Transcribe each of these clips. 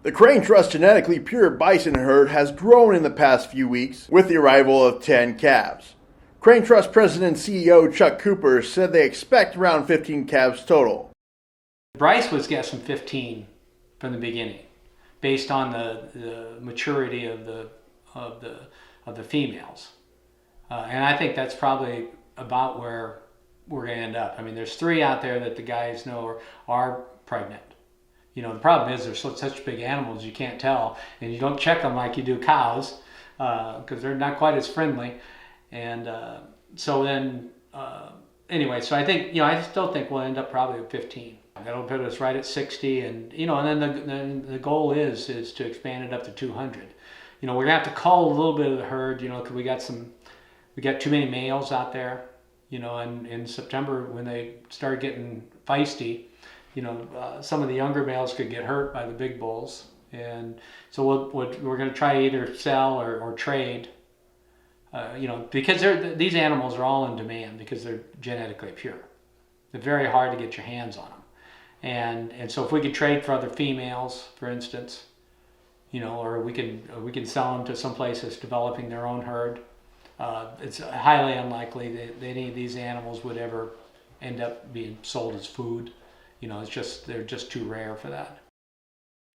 The Crane Trust genetically pure bison herd has grown in the past few weeks with the arrival of 10 calves. Crane Trust President and CEO Chuck Cooper said they expect around 15 calves total. Bryce was guessing 15 from the beginning, based on the maturity of the females, and I think that's probably about where we're going to end up. I mean, there's 3 out there that the guys know are pregnant. You know, the problem is they're such big animals you can't tell, and you don't check them like you do cows because they're not quite as friendly. And so then, anyway, so I think, I still think we'll end up probably with 15. That'll put us right at 60, and and then the goal is to expand it up to 200. We're gonna have to cull a little bit of the herd, because we got too many males out there. And in September when they started getting feisty, some of the younger males could get hurt by the big bulls, and so we're going to try to either sell or trade. Because these animals are all in demand because they're genetically pure. They're very hard to get your hands on them, and so if we could trade for other females, for instance, or we can sell them to some place that's developing their own herd. It's highly unlikely that any of these animals would ever end up being sold as food. They're just too rare for that.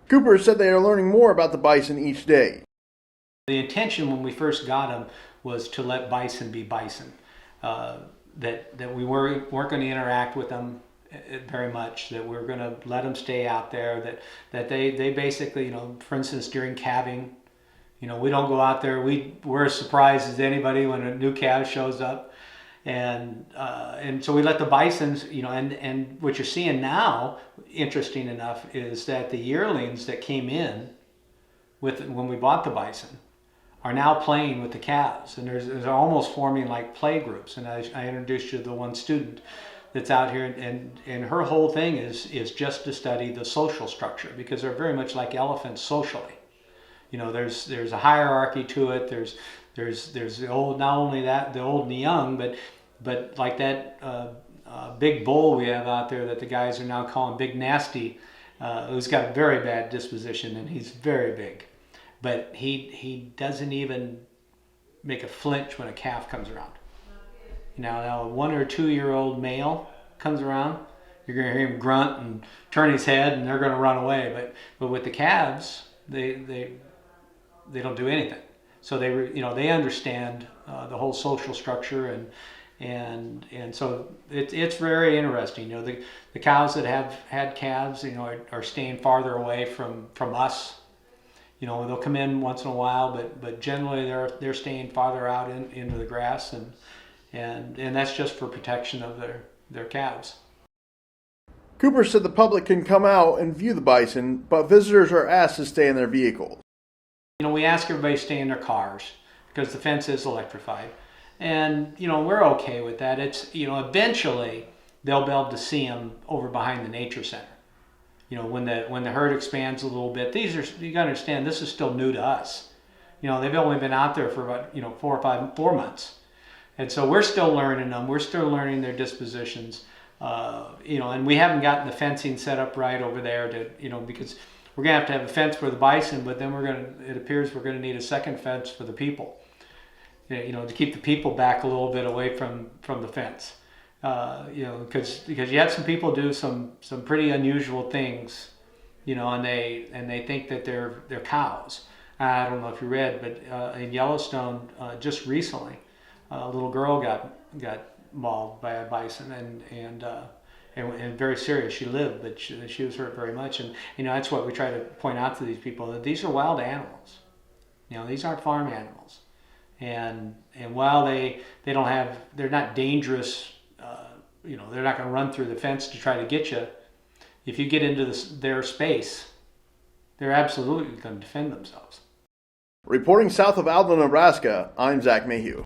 Cooper said they are learning more about the bison each day. The intention when we first got them was to let bison be bison. That we weren't going to interact with them very much, that we're going to let them stay out there, that they basically, for instance, during calving, we don't go out there. We're as surprised as anybody when a new calf shows up. And so we let the bisons, and what you're seeing now, interesting enough, is that the yearlings that came in when we bought the bison are now playing with the calves, and they're almost forming like play groups. And I introduced you to the one student that's out here, and her whole thing is just to study the social structure, because they're very much like elephants socially. There's a hierarchy to it. There's the old, not only that, the old and the young, but like that big bull we have out there that the guys are now calling Big Nasty, who's got a very bad disposition, and he's very big. But he doesn't even make a flinch when a calf comes around. Now a 1 or 2 year old male comes around, you're going to hear him grunt and turn his head, and they're going to run away. But with the calves, they don't do anything. So they understand the whole social structure, and so it's very interesting. The cows that have had calves, are staying farther away from us. They'll come in once in a while, but generally they're staying farther out into the grass, and that's just for protection of their calves. Cooper said the public can come out and view the bison, but visitors are asked to stay in their vehicles. We ask everybody to stay in their cars because the fence is electrified, and we're okay with that. It's eventually they'll be able to see them over behind the nature center. When the herd expands a little bit, you got to understand, this is still new to us. They've only been out there for about 4 months, and so we're still learning them. We're still learning their dispositions, and we haven't gotten the fencing set up right over there because we're gonna have a fence for the bison, but then it appears we're gonna need a second fence for the people, to keep the people back a little bit away from the fence. Because you had some people do some pretty unusual things, and they think that they're cows. I don't know if you read, but in Yellowstone, just recently, a little girl got mauled by a bison, and very serious. She lived, but she was hurt very much. And that's what we try to point out to these people, that these are wild animals. These aren't farm animals, and while they're not dangerous. They're not going to run through the fence to try to get you. If you get into their space, they're absolutely going to defend themselves. Reporting south of Alden, Nebraska, I'm Zach Mayhew.